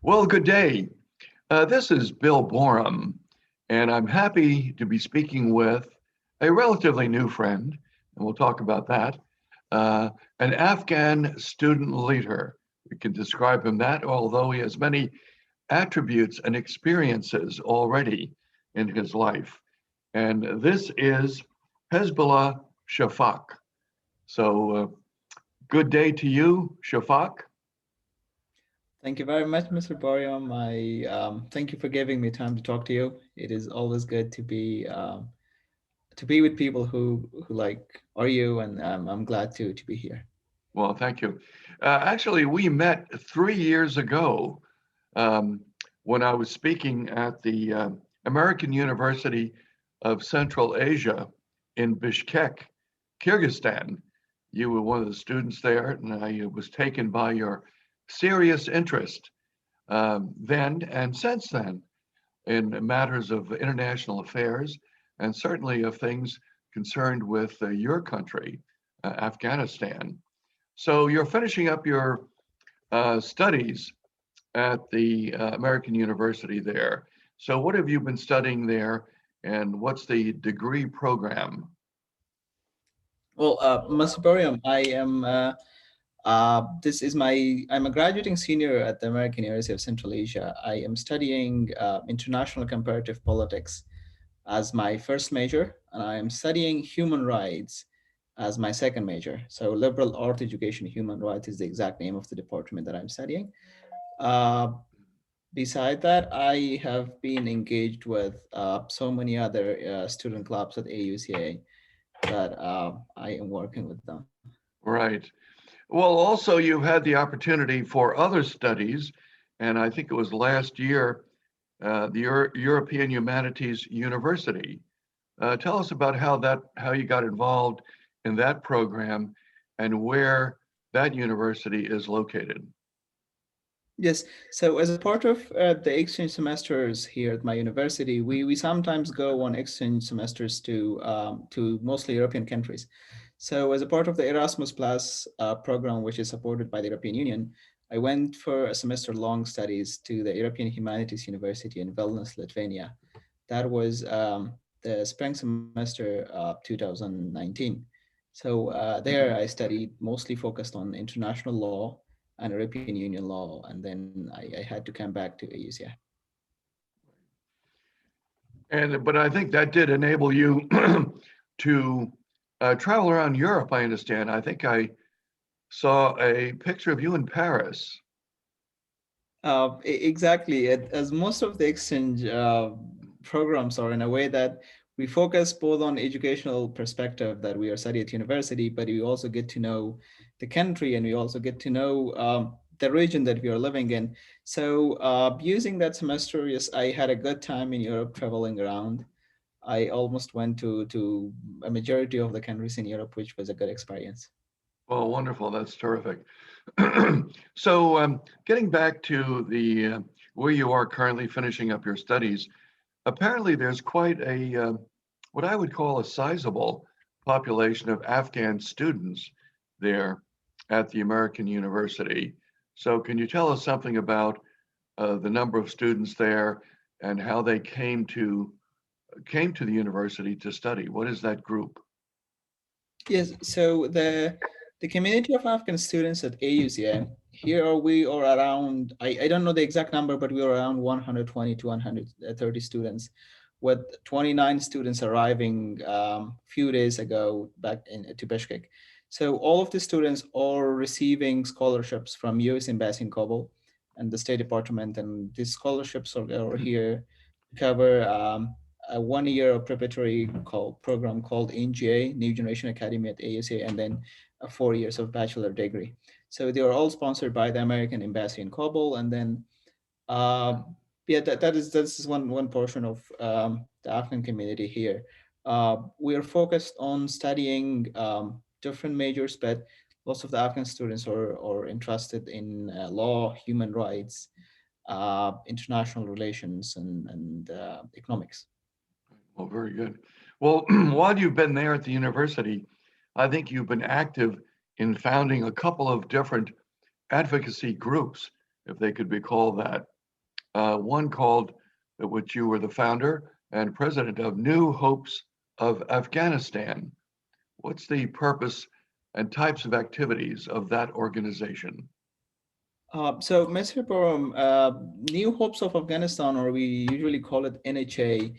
Well, good day. This is Bill Boerum, and I'm happy to be speaking with a relatively new friend, and we'll talk about that, uh, an Afghan student leader. We can describe him that, although he has many attributes and experiences already in his life. And this is Hezbullah Shafaq. So, good day to you, Shafaq. Thank you very much, Mr. Boerum. I thank you for giving me time to talk to you. It is always good to be with people who like are you, and I'm glad to be here. Well, thank you. Actually, we met 3 years ago um, when I was speaking at the American University of Central Asia in Bishkek, Kyrgyzstan. You were one of the students there, and I was taken by your serious interest then and since then in matters of international affairs and certainly of things concerned with your country, Afghanistan. So you're finishing up your studies at the American University there. So what have you been studying there, and what's the degree program? Well, Mr. Boerum, I'm a graduating senior at the American University of Central Asia. I am studying international comparative politics as my first major, and I am studying human rights as my second major. So liberal art education, human rights is the exact name of the department that I'm studying. Uh, Beside that, I have been engaged with so many other student clubs at AUCA that I am working with them. Right. Well, also you've had the opportunity for other studies, and I think it was last year, the European Humanities University. Tell us about how you got involved in that program and where that university is located. Yes. So as a part of the exchange semesters here at my university, we sometimes go on exchange semesters to mostly European countries. So as a part of the Erasmus Plus program, which is supported by the European Union, I went for a semester-long studies to the European Humanities University in Vilnius, Lithuania. That was the spring semester 2019. So there Mhm. I studied mostly focused on international law and European Union law, and then I had to come back to AUCA. And but I think that did enable you to travel around Europe. I understand. I think I saw a picture of you in Paris. Exactly. As most of the exchange programs are in a way that we focus both on educational perspective that we are studying at university, but we also get to know the country and we also get to know the region that we are living in. So using that semester, yes, I had a good time in Europe traveling around. I almost went to a majority of the countries in Europe, which was a good experience. Well, wonderful. That's terrific. So, getting back to the where you are currently finishing up your studies, apparently there's quite a what I would call a sizable population of Afghan students there at the American University. So, can you tell us something about the number of students there and how they came to the university to study? What is that group? Yes, so the community of Afghan students at AUCA, here are we are around, I don't know the exact number, but we are around 120 to 130 students, with 29 students arriving few days ago back to Bishkek. So all of the students are receiving scholarships from US Embassy in Kabul and the State Department, and these scholarships are here to cover a 1 year of preparatory program called NGA, New Generation Academy at ASA, and then 4 years of bachelor degree. So they are all sponsored by the American Embassy in Kabul, and then uh, yeah, that's one portion of the Afghan community here. We are focused on studying different majors, but most of the Afghan students are interested in law, human rights, international relations, and economics. Well, very good. Well, while you've been there at the university, I think you've been active in founding a couple of different advocacy groups, if they could be called that. one called, which you were the founder and president of, New Hopes of Afghanistan. What's the purpose and types of activities of that organization? So, Mr. Boerum, New Hopes of Afghanistan, or we usually call it NHA,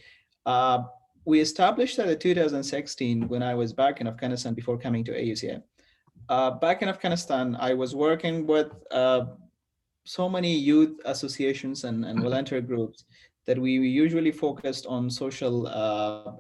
uh, we established that in 2016 when I was back in Afghanistan before coming to AUCA. Back in Afghanistan, I was working with so many youth associations and volunteer groups that we usually focused on social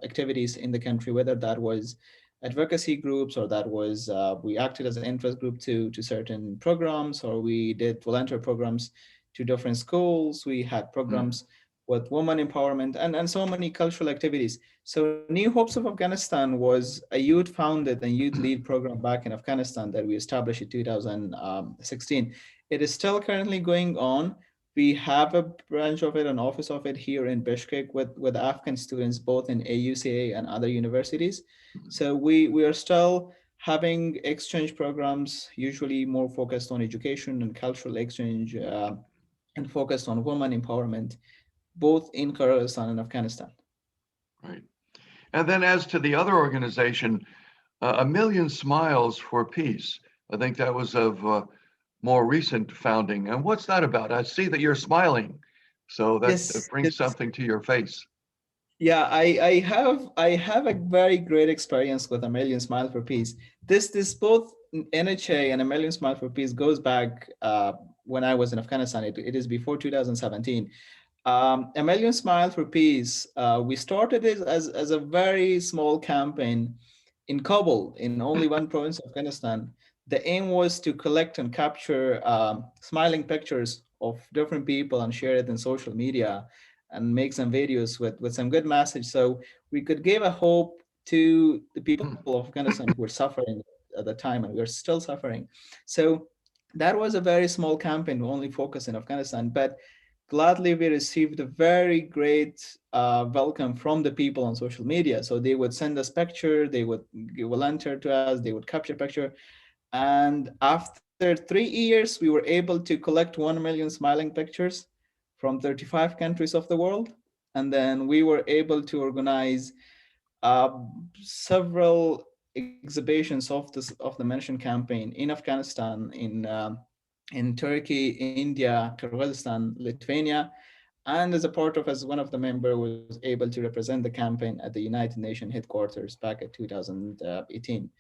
activities in the country, whether that was advocacy groups or that was we acted as an interest group to certain programs, or we did volunteer programs to different schools. We had Mm, programs with women empowerment and so many cultural activities. So New Hopes of Afghanistan was a youth founded and youth lead program back in Afghanistan that we established in 2016. It is still currently going on. We have a branch of it, an office of it here in Bishkek with Afghan students, both in AUCA and other universities. So we are still having exchange programs, usually more focused on education and cultural exchange, and focused on women empowerment, both in Kyrgyzstan and Afghanistan. right. And then as to the other organization, A Million Smiles for Peace. I think that was of more recent founding. And what's that about? I see that you're smiling. So that Yes, brings yes. something to your face. Yeah, I have a very great experience with A Million Smile for Peace. This both NHA and A Million Smile for Peace goes back when I was in Afghanistan. It is before 2017. A Million Smile for Peace. We started it as a very small campaign in Kabul, in only one province of Afghanistan. The aim was to collect and capture smiling pictures of different people and share it in social media and make some videos with some good message, so we could give a hope to the people of Afghanistan who were suffering at the time, and we're still suffering. So that was a very small campaign, only focused in Afghanistan, but gladly we received a very great welcome from the people on social media. So they would send us picture, they would volunteer to us, they would capture picture, and after 3 years, we were able to collect 1 million smiling pictures from 35 countries of the world. And then we were able to organize uh, several exhibitions of the mentioned campaign in Afghanistan, in Turkey, India, Kyrgyzstan, Lithuania, and as a part of as one of the member was able to represent the campaign at the United Nations headquarters back at 2018.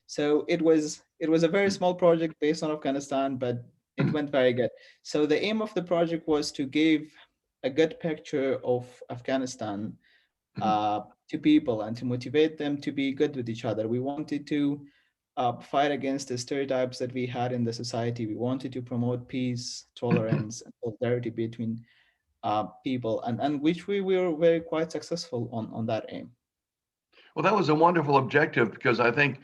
So it was a very small project based on Afghanistan, but it went very good. So the aim of the project was to give a good picture of Afghanistan to people and to motivate them to be good with each other. We wanted to fight against the stereotypes that we had in the society. We wanted to promote peace, tolerance, and solidarity between people, and which we were very quite successful on that aim. Well, that was a wonderful objective because I think,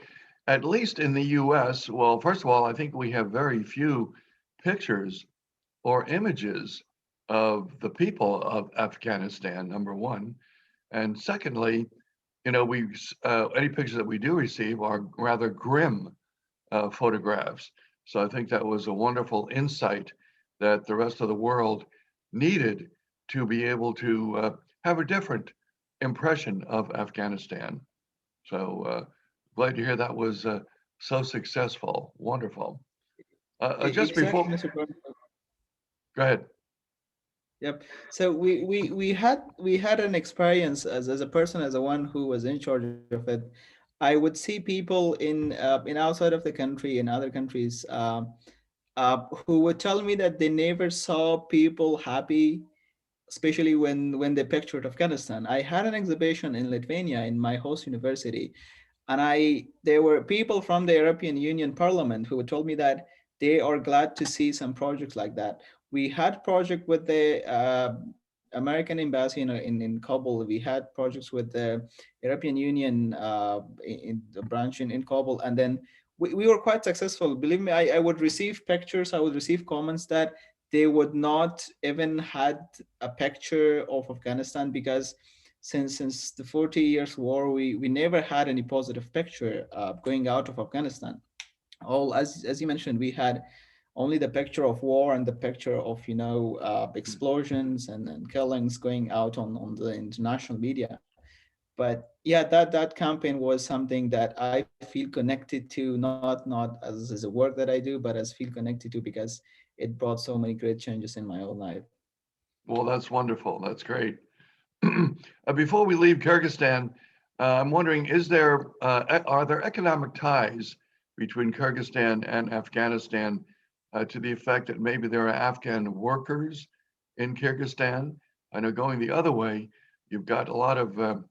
at least in the US, well, first of all, I think we have very few pictures or images of the people of Afghanistan, number one. And secondly, any pictures that we do receive are rather grim photographs. So I think that was a wonderful insight that the rest of the world needed to be able to have a different impression of Afghanistan. So glad to hear that was so successful. Wonderful. Just Exactly, before, Mr. Burns. go ahead. Yep. So we had an experience as a person, as a one who was in charge of it. I would see people in outside of the country, in other countries, who would tell me that they never saw people happy, especially when they pictured Afghanistan. I had an exhibition in Lithuania in my host university, and there were people from the European Union Parliament who told me that they are glad to see some projects like that. We had project with the American embassy in Kabul. We had projects with the European Union in the branch in Kabul, and then we were quite successful. Believe me, I would receive pictures, I would receive comments that they would not even had a picture of Afghanistan, because since the 40 years war, we never had any positive picture going out of Afghanistan. All, as you mentioned, we had only the picture of war and the picture of, explosions and killings going out on the international media. But yeah, that campaign was something that I feel connected to, not as a work that I do, but as feel connected to, because it brought so many great changes in my own life. Well, that's wonderful. That's great. Before we leave Kyrgyzstan, I'm wondering, are there economic ties between Kyrgyzstan and Afghanistan to the effect that maybe there are Afghan workers in Kyrgyzstan? I know going the other way, you've got a lot of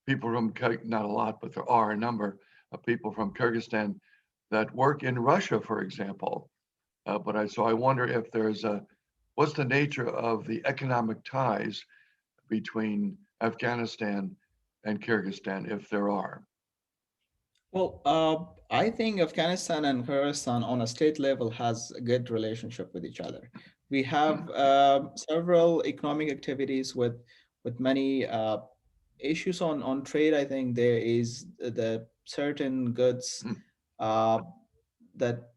people from, not a lot, but there are a number of people from Kyrgyzstan that work in Russia, for example. So I wonder if what's the nature of the economic ties between Afghanistan and Kyrgyzstan, if there are? Well, I think Afghanistan and Kyrgyzstan on a state level has a good relationship with each other. We have several economic activities with many issues on trade. I think there is the certain goods uh, that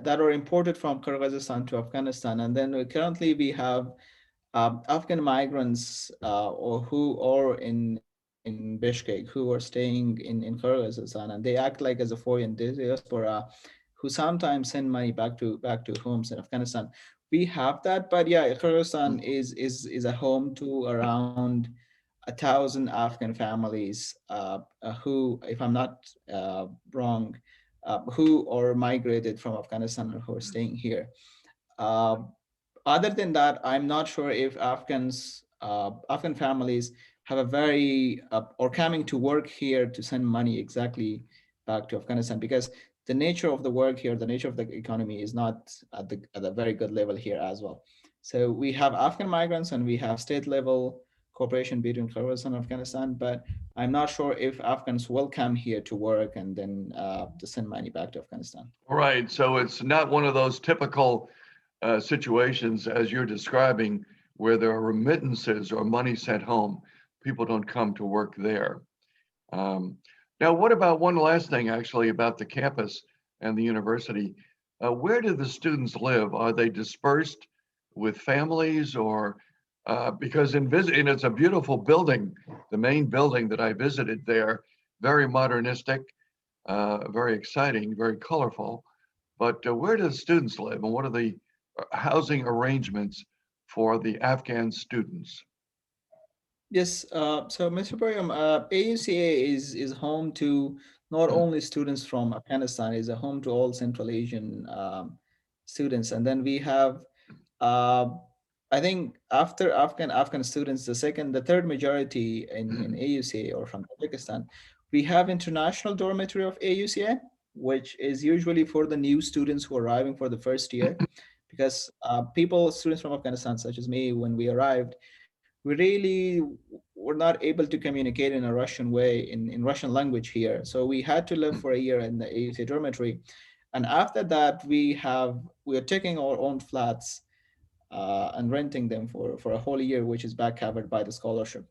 that are imported from Kyrgyzstan to Afghanistan, and then currently we have Afghan migrants or who are in Bishkek, who are staying in Kyrgyzstan, and they act like as a foreign diaspora who sometimes send money back to homes in Afghanistan. We have that, but yeah, Kyrgyzstan is a home to around 1,000 Afghan families who, if I'm not wrong, who are migrated from Afghanistan and who are staying here. Uh, Other than that, I'm not sure if Afghan families have a very or coming to work here to send money exactly back to Afghanistan, because the nature of the work here, the nature of the economy is not at a very good level here as well. So we have Afghan migrants and we have state level cooperation between Kyrgyzstan and Afghanistan, but I'm not sure if Afghans will come here to work and then to send money back to Afghanistan. Right. So it's not one of those typical situations as you're describing where there are remittances or money sent home. People don't come to work there. Um, Now, what about one last thing actually about the campus and the university? Where do the students live? Are they dispersed with families or because and it's a beautiful building, the main building that I visited there, very modernistic, very exciting, very colorful. But where do the students live and what are the housing arrangements for the Afghan students? Yes, so Mr. Boerum, AUCA is home to not only students from Afghanistan, is a home to all Central Asian students, and then we have, uh, I think, after Afghan students, the third majority in AUCA or from Tajikistan, we have international dormitory of AUCA, which is usually for the new students who are arriving for the first year, because students from Afghanistan, such as me, when we arrived, we really were not able to communicate in a Russian way, in Russian language here. So we had to live for a year in the AUC dormitory. And after that, we are taking our own flats and renting them for a whole year, which is back covered by the scholarship.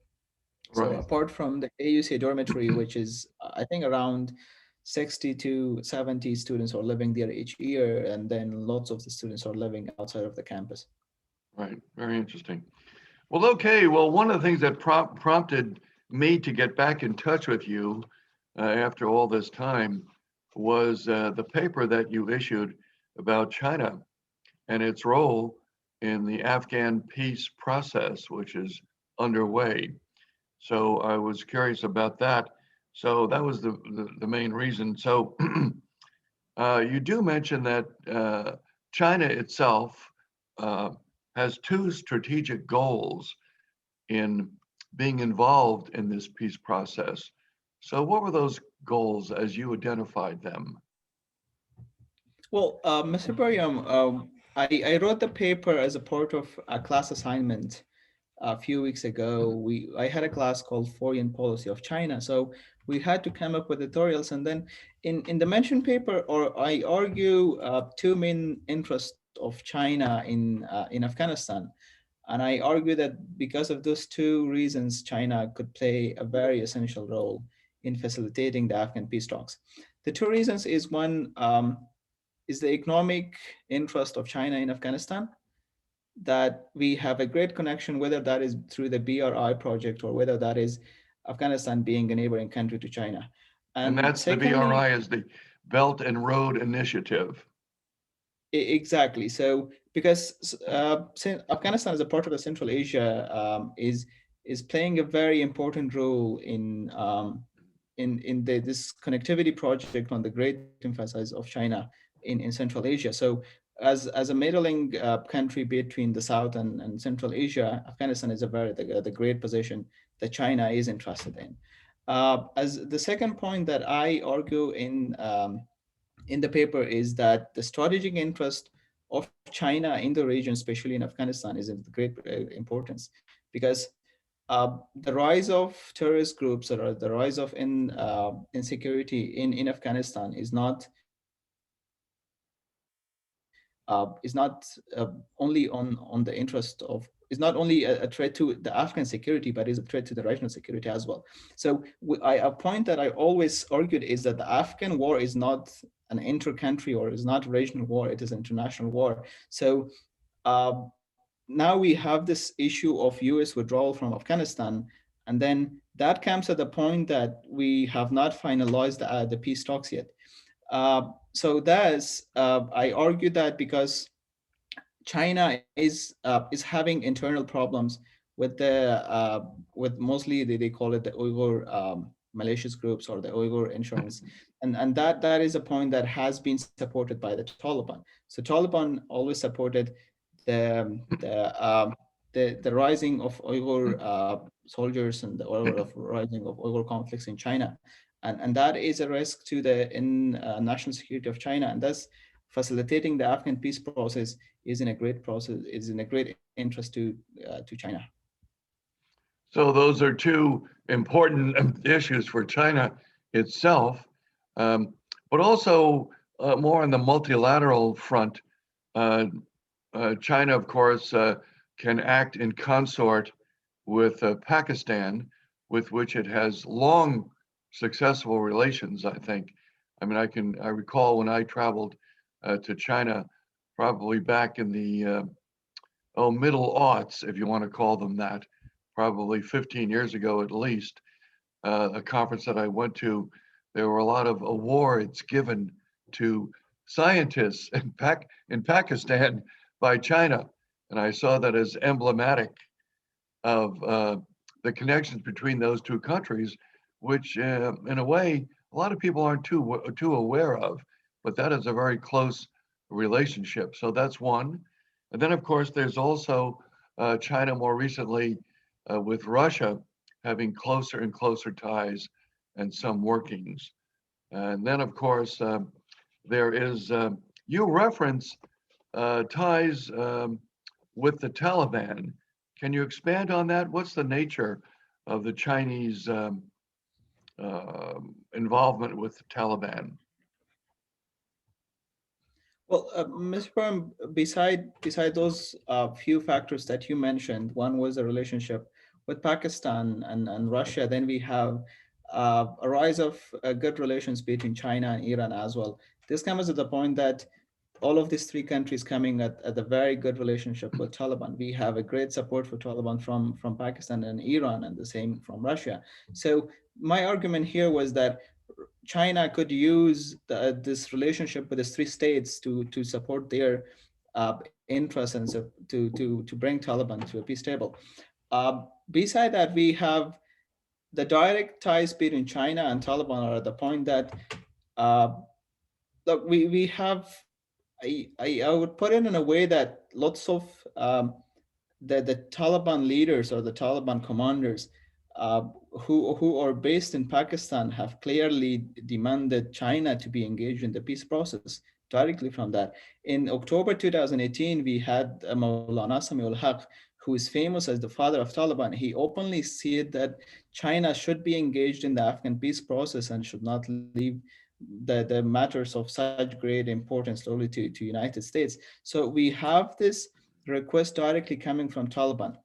So Right. apart from the AUC dormitory, which is, I think, around 60 to 70 students are living there each year, and then lots of the students are living outside of the campus. Right. Very interesting. Well, okay. Well, one of the things that prompted me to get back in touch with you after all this time was the paper that you issued about China and its role in the Afghan peace process, which is underway. So I was curious about that. So that was the main reason. So you do mention that China itself uh, has two strategic goals in being involved in this peace process. So, what were those goals as you identified them? Well, Mr. Bariam, I wrote the paper as a part of a class assignment a few weeks ago. I had a class called Foreign Policy of China. So we had to come up with editorials, and then in the mentioned paper, or I argue two main interests of China in Afghanistan, and I argue that because of those two reasons, China could play a very essential role in facilitating the Afghan peace talks. The two reasons is one. is the economic interest of China in Afghanistan, that we have a great connection, whether that is through the BRI project or whether that is Afghanistan being a neighboring country to China. And And that's the secondly, BRI is the Belt and Road Initiative. exactly. So because Afghanistan as a part of the Central Asia is playing a very important role in this connectivity project on the great emphasis of China in Central Asia. So as a middling country between the South and Central Asia, Afghanistan is the great position that China is interested in. As the second point that I argue in the paper is that the strategic interest of China in the region, especially in Afghanistan, is of great importance because the rise of terrorist groups or the rise of insecurity in Afghanistan is not only on the interest of is not only a threat to the Afghan security, but is a threat to the regional security as well. So a point that I always argued is that the Afghan war is not an inter-country or is not a regional war; it is an international war. So uh, now we have this issue of U.S. withdrawal from Afghanistan, and then that comes at the point that we have not finalized the peace talks yet. So that's I argue that because China is having internal problems with with mostly they call it the Uyghur malicious groups or the Uyghur insurance, and that is a point that has been supported by the Taliban. So Taliban always supported the rising of Uyghur soldiers and the rising of Uyghur conflicts in China, and that is a risk to the national security of China, and thus facilitating the Afghan peace process is in a great process is in a great interest to China. So those are two important issues for China itself, um, but also more on the multilateral front. Uh, China, of course, can act in consort with Pakistan, with which it has long successful relations, I think. I mean, I recall when I traveled to China, probably back in the middle aughts, if you want to call them that, probably 15 years ago at least, a conference that I went to, there were a lot of awards given to scientists in Pakistan by China. And I saw that as emblematic of the connections between those two countries, which in a way, a lot of people aren't too aware of, but that is a very close relationship. So that's one. And then, of course, there's also China more recently with Russia having closer and closer ties and some workings. And then, of course, there is, you reference ties with the Taliban. Can you expand on that? What's the nature of the Chinese involvement with the Taliban? Well, Mr. Perm, beside those few factors that you mentioned, one was the relationship with Pakistan and Russia. Then we have a rise of good relations between China and Iran as well. This comes at the point that all of these three countries coming at a very good relationship with Taliban. We have a great support for Taliban from Pakistan and Iran, and the same from Russia. So my argument here was that China could use this relationship with these three states to support their interests and to bring Taliban to a peace table. Beside that, we have the direct ties between China and Taliban are at the point that uh, look, we have I would put it in a way that lots of the Taliban leaders or the Taliban commanders uh, who are based in Pakistan have clearly demanded China to be engaged in the peace process directly from that. In October 2018, we had Maulana Samiul Haq, who is famous as the father of Taliban. He openly said that China should be engaged in the Afghan peace process and should not leave the matters of such great importance solely to United States. So we have this request directly coming from Taliban.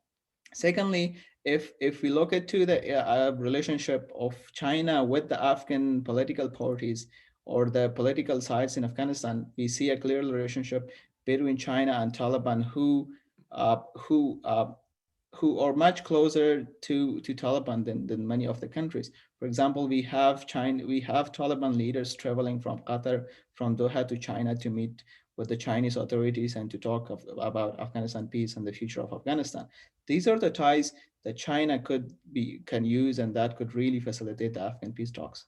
Secondly, if we look into the relationship of China with the Afghan political parties or the political sides in Afghanistan, we see a clear relationship between China and Taliban, uh, who uh, who are much closer to Taliban than many of the countries. For example, we have Taliban leaders traveling from Qatar, from Doha to China to meet with the Chinese authorities and to talk about Afghanistan peace and the future of Afghanistan. These are the ties that China can use, and that could really facilitate the Afghan peace talks.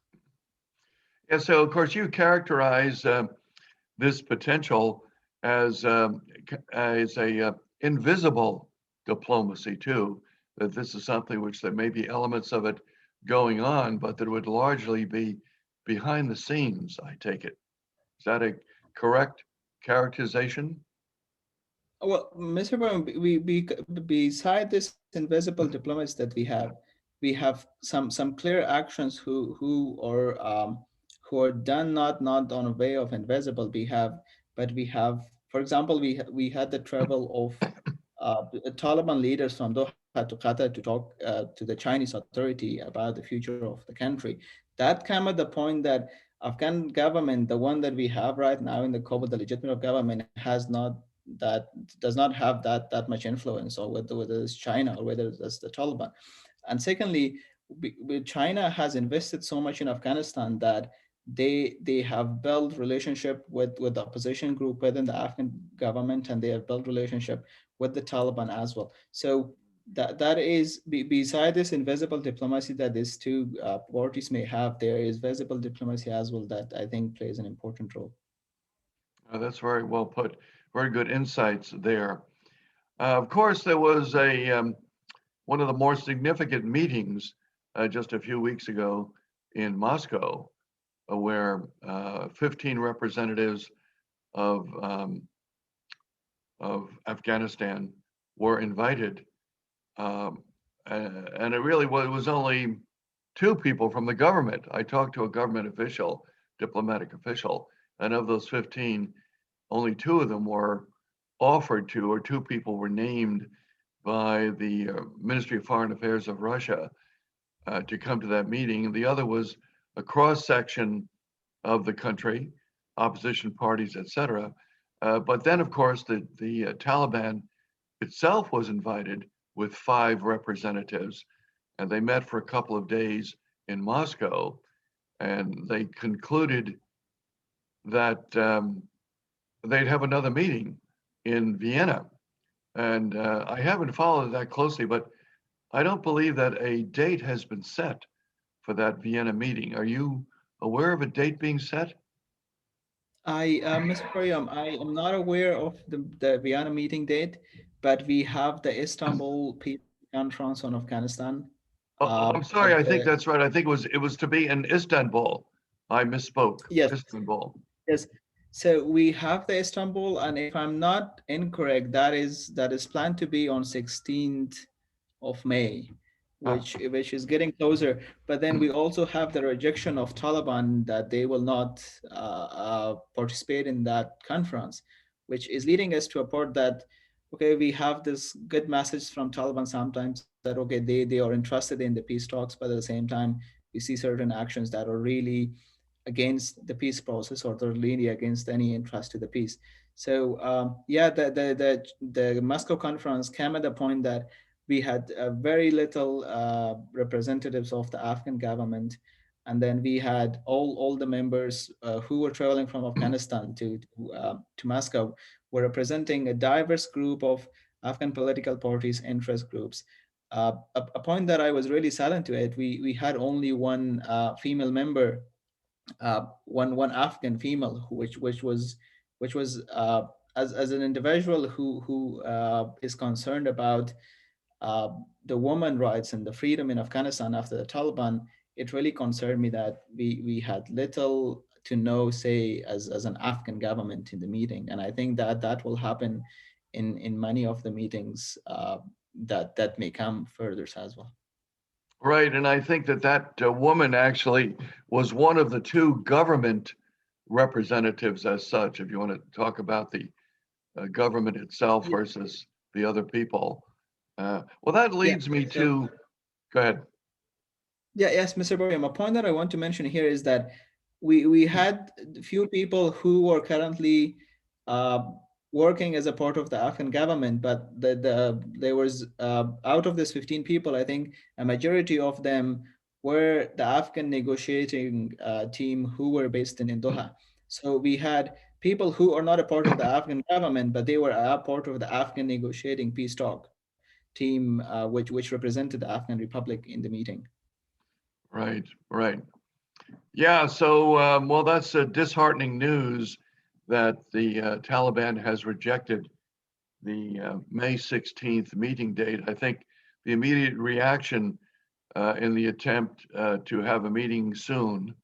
Yeah, so of course you characterize this potential as as a invisible diplomacy too. That this is something which there may be elements of it going on, but that would largely be behind the scenes. I take it. Is that a correct characterization? Well, Mr. Boerum, beside this invisible diplomacy that we have some clear actions who are done not on a way of invisible. We have, for example, we had the travel of Taliban leaders from Doha to Qatar to talk to the Chinese authority about the future of the country. That came at the point that Afghan government, the one that we have right now in the Kabul, the legitimate government, has not that does not have that much influence, or whether it's China or whether it's the Taliban. And secondly, China has invested so much in Afghanistan that they have built relationship with the opposition group within the Afghan government, and they have built relationship with the Taliban as well. So that is beside this invisible diplomacy that these two parties may have, there is visible diplomacy as well that I think plays an important role. That's very well put. Very good insights there. Of course, there was a one of the more significant meetings just a few weeks ago in Moscow, where 15 representatives of um, of Afghanistan were invited, um, and it was only two people from the government. I talked to a government official, diplomatic official, and of those 15, only two of them were offered to, or two people were named by the Ministry of Foreign Affairs of Russia to come to that meeting. And the other was a cross section of the country, opposition parties, etc. But then, of course, the Taliban itself was invited with five representatives, and they met for a couple of days in Moscow, and they concluded that they'd have another meeting in Vienna. And I haven't followed that closely, but I don't believe that a date has been set for that Vienna meeting. Are you aware of a date being set? Mr. Priyam, I am not aware of the Vienna meeting date, but we have the Istanbul Peace Conference on Afghanistan. I'm sorry, I think The that's right. I think it was to be in Istanbul. I misspoke. Yes, Istanbul. yes. So we have the Istanbul, and if I'm not incorrect, that is planned to be on 16th of May, Ah, which is getting closer. But then we also have the rejection of Taliban that they will not participate in that conference, which is leading us to a point that okay, we have this good message from Taliban sometimes that okay, they are interested in the peace talks, but at the same time, we see certain actions that are really against the peace process, or they're leaning against any interest to the peace. So yeah, the Moscow conference came at the point that we had very little representatives of the Afghan government, and then we had all the members who were traveling from Afghanistan to Moscow were representing a diverse group of Afghan political parties, interest groups. A point that I was really silent to it, we had only one female member, one Afghan female, which was as an individual who is concerned about uh, the woman rights and the freedom in Afghanistan after the Taliban. It really concerned me that we had little to no say as an Afghan government in the meeting, and I think that will happen in many of the meetings that may come further as well. right. And I think that woman actually was one of the two government representatives as such, if you want to talk about the government itself versus the other people. Well, that Yeah. leads me So to, go ahead. yeah, yes, Mr. Boyam. A point that I want to mention here is that we had few people who were currently uh, working as a part of the Afghan government, but there was out of this 15 people, I think a majority of them were the Afghan negotiating team who were based in Doha. So we had people who are not a part of the Afghan government, but they were a part of the Afghan negotiating peace talk team, which represented the Afghan Republic in the meeting. Right, right. Yeah, so, well, that's disheartening news that the Taliban has rejected the May 16th meeting date. I think the immediate reaction in the attempt to have a meeting soon,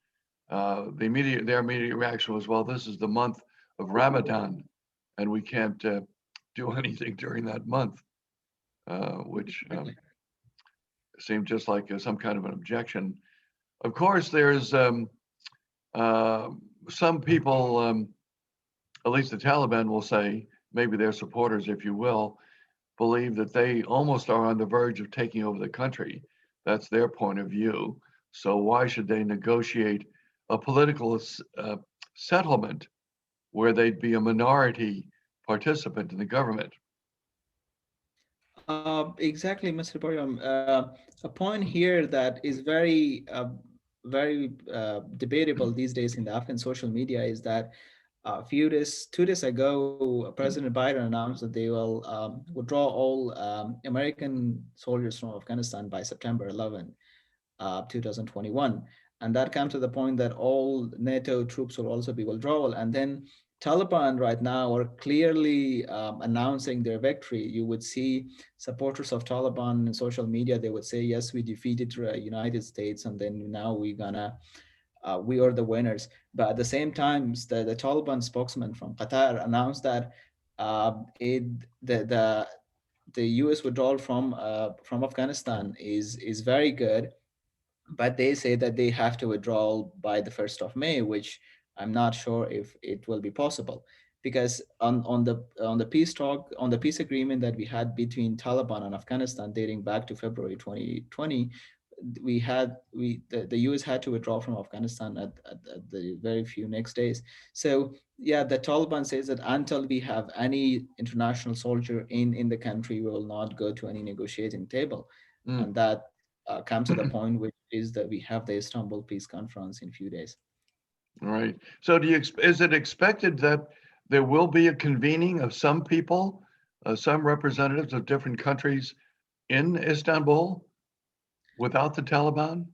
their immediate reaction was, well, this is the month of Ramadan, and we can't do anything during that month, which Exactly. seemed just like some kind of an objection. Of course, there's uh, some people, at least the Taliban will say, maybe their supporters, if you will, believe that they almost are on the verge of taking over the country. That's their point of view. So why should they negotiate a political settlement where they'd be a minority participant in the government? Exactly, Mr. Boyum. A point here that is very debatable these days in the Afghan social media is that a few days, 2 days ago, President Biden announced that they will withdraw all American soldiers from Afghanistan by September 11, 2021. And that comes to the point that all NATO troops will also be withdrawal. And then Taliban right now are clearly announcing their victory. You would see supporters of Taliban in social media, they would say, yes, we defeated the United States, and then now we are the winners. But at the same time, the Taliban spokesman from Qatar announced that it the U.S. withdrawal from Afghanistan is very good, but they say that they have to withdraw by the 1st of May, which I'm not sure if it will be possible. Because on the peace talk, on the peace agreement that we had between Taliban and Afghanistan dating back to February 2020, the US had to withdraw from Afghanistan at the very few next days. So yeah, the Taliban says that until we have any international soldier in the country, we will not go to any negotiating table. Mm. And that comes to the point which is that we have the Istanbul Peace Conference in a few days. All right. So is it expected that there will be a convening of some people, some representatives of different countries in Istanbul without the Taliban?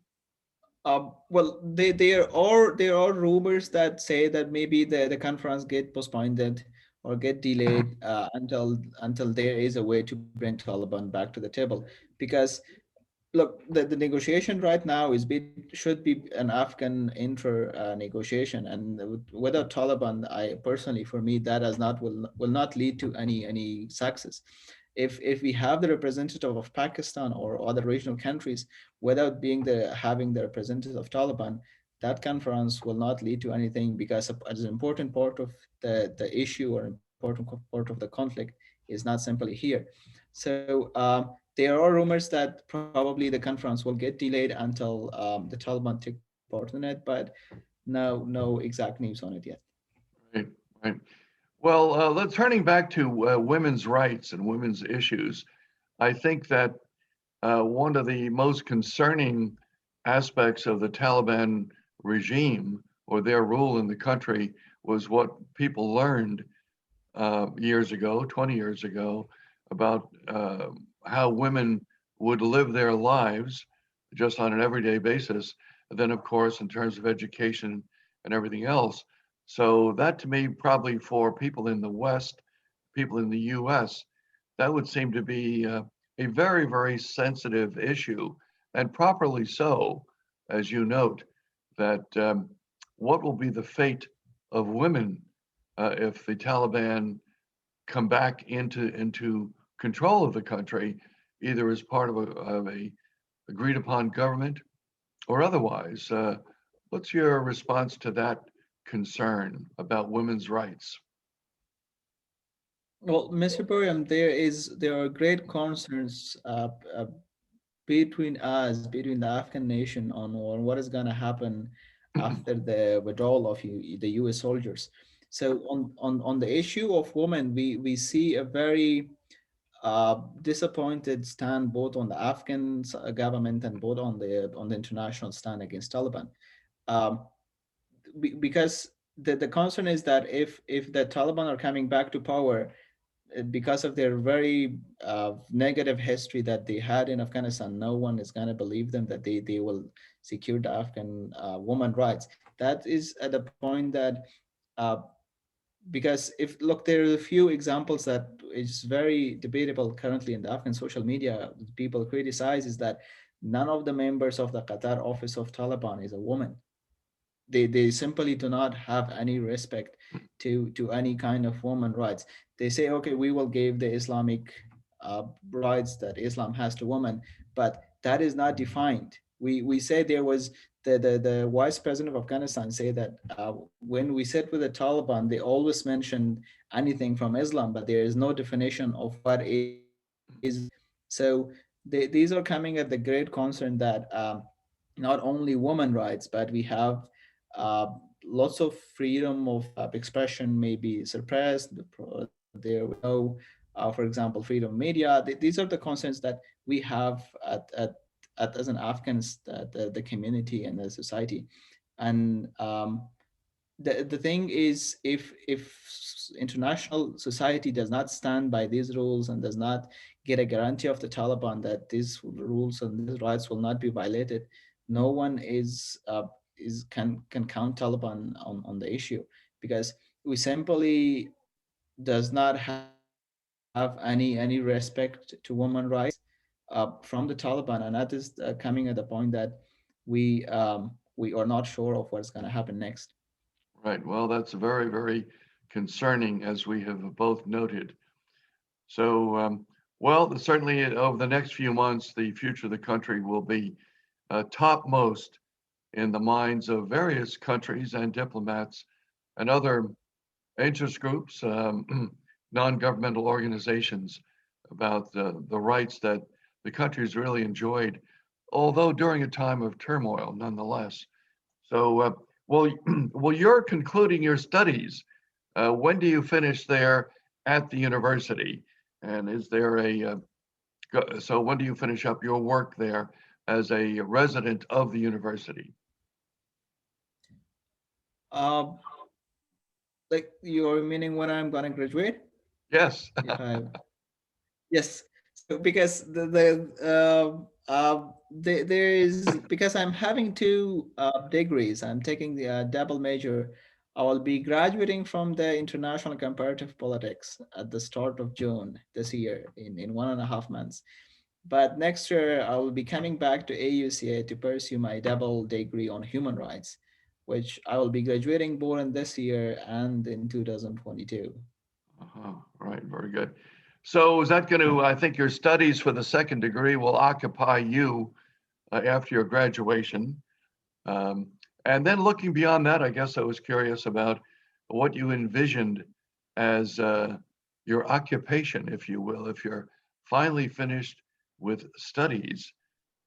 Well, there are rumors that say that maybe the conference get postponed or get delayed until there is a way to bring Taliban back to the table. Because look, the negotiation right now should be an Afghan inter negotiation, and without Taliban, I personally, for me, that has not will not lead to any success. If we have the representative of Pakistan or other regional countries without being the having the representative of Taliban, that conference will not lead to anything, because as an important part of the issue or important part of the conflict is not simply here. So there are rumors that probably the conference will get delayed until the Taliban take part in it, but no exact news on it yet. Right, right. Well, let's turning back to women's rights and women's issues. I think that one of the most concerning aspects of the Taliban regime or their rule in the country was what people learned years ago, 20 years ago, about how women would live their lives just on an everyday basis. And then, of course, in terms of education and everything else. So, that to me, probably for people in the West, people in the US, that would seem to be a very, very sensitive issue, and properly so, as you note, that what will be the fate of women if the Taliban come back into control of the country, either as part of a agreed upon government or otherwise. What's your response to that concern about women's rights? Well, Mr. Burham, there are great concerns between the Afghan nation on what is going to happen after the withdrawal of the US soldiers. So on the issue of women, we see a very disappointed stand both on the Afghan government and both on the international stand against Taliban. Um, because the concern is that if the Taliban are coming back to power, because of their very negative history that they had in Afghanistan, no one is going to believe them that they will secure the Afghan woman rights. That is at the point that uh, because if look, there are a few examples that is very debatable currently in the Afghan social media. People criticize is that none of the members of the Qatar office of Taliban is a woman. They simply do not have any respect to any kind of woman rights. They say, okay, we will give the Islamic rights that Islam has to women, but that is not defined. We say there was the vice president of Afghanistan say that when we sit with the Taliban, they always mention anything from Islam, but there is no definition of what is. So these are coming at the great concern that not only women rights, but we have uh, lots of freedom of expression may be suppressed. There will no, for example, freedom of media. These are the concerns that we have at as an Afghans, the community and the society. And the thing is, if international society does not stand by these rules and does not get a guarantee of the Taliban that these rules and these rights will not be violated, no one is can count Taliban on the issue, because we simply does not have any respect to women rights from the Taliban, and that is coming at the point that we are not sure of what's going to happen next. Right. Well, that's very, very concerning, as we have both noted. So, well, certainly over the next few months, the future of the country will be topmost in the minds of various countries and diplomats and other interest groups, non-governmental organizations, about the rights that the country's really enjoyed, although during a time of turmoil, nonetheless. So, well, well, you're concluding your studies. When do you finish there at the university? And is there so when do you finish up your work there as a resident of the university? Uh, like you're meaning when I'm gonna graduate? Yes. If I Yes. So because there is, because I'm having two degrees. I'm taking the double major. I will be graduating from the International Comparative Politics at the start of June this year in 1.5 months. But next year I will be coming back to AUCA to pursue my double degree on human rights, which I will be graduating both in this year and in 2022. Right, very good. So is that going to, I think your studies for the second degree will occupy you after your graduation. Um, and then looking beyond that, I guess I was curious about what you envisioned as your occupation, if you will. If you're finally finished with studies,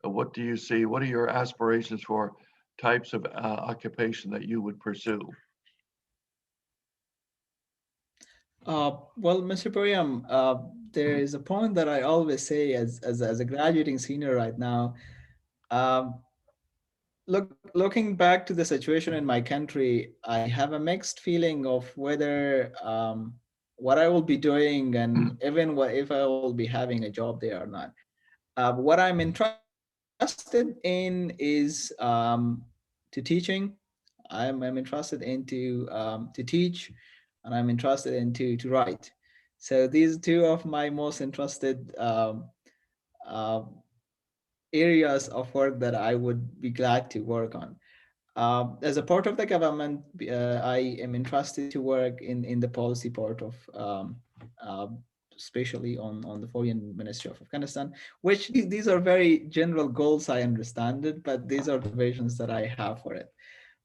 what do you see? What are your aspirations for types of occupation that you would pursue? Well, Mr. Puriam, there is a point that I always say as a graduating senior right now. Um, looking back to the situation in my country, I have a mixed feeling of whether what I will be doing and even what if I will be having a job there or not. What I'm interested in is to teaching. I'm interested to teach, and I'm interested to write. So these two of my most interested uh, areas of work that I would be glad to work on. As a part of the government, I am interested to work in the policy part of, uh, especially on the Foreign Ministry of Afghanistan, which these are very general goals. I understand it, but these are the visions that I have for it.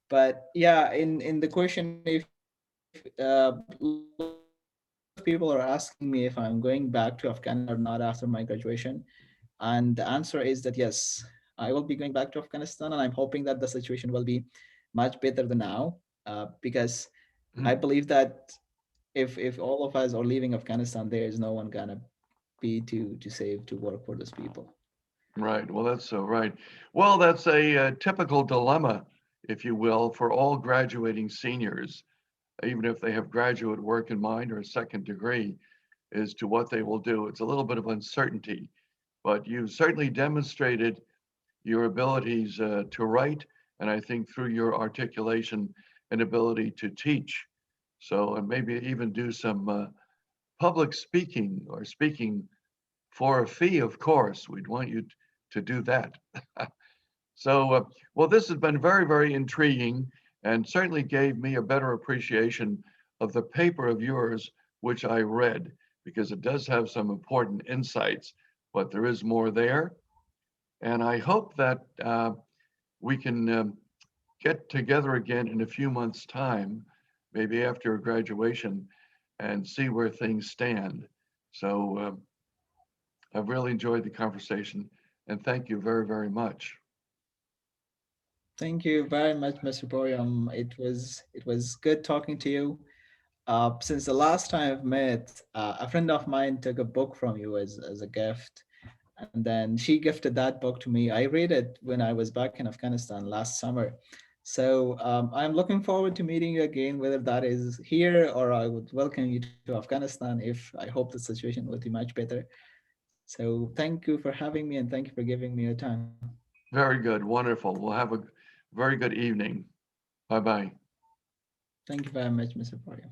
But yeah, in the question, if a lot of people are asking me if I'm going back to Afghanistan or not after my graduation, and the answer is that yes, I will be going back to Afghanistan, and I'm hoping that the situation will be much better than now, because I Mhm. believe that if all of us are leaving Afghanistan, there is no one gonna be to save to work for those people. Right. Well, that's so right. Well, that's a, typical dilemma, if you will, for all graduating seniors, even if they have graduate work in mind or a second degree, as to what they will do. It's a little bit of uncertainty, but you've certainly demonstrated your abilities to write, and I think through your articulation, an ability to teach. So, and maybe even do some public speaking or speaking for a fee, of course. We'd want you to do that. So, well, this has been very, very intriguing and certainly gave me a better appreciation of the paper of yours, which I read, because it does have some important insights, but there is more there. And I hope that we can get together again in a few months' time, maybe after graduation, and see where things stand. So I've really enjoyed the conversation, and thank you very, very much. Thank you very much, Mr. Boryum. It was good talking to you. Since the last time I've met, a friend of mine took a book from you as a gift, and then she gifted that book to me. I read it when I was back in Afghanistan last summer. So I'm looking forward to meeting you again, whether that is here or I would welcome you to Afghanistan if I hope the situation will be much better. So thank you for having me and thank you for giving me your time. Very good, wonderful. We'll have a very good evening. Bye bye. Thank you very much, Mr. Boryum.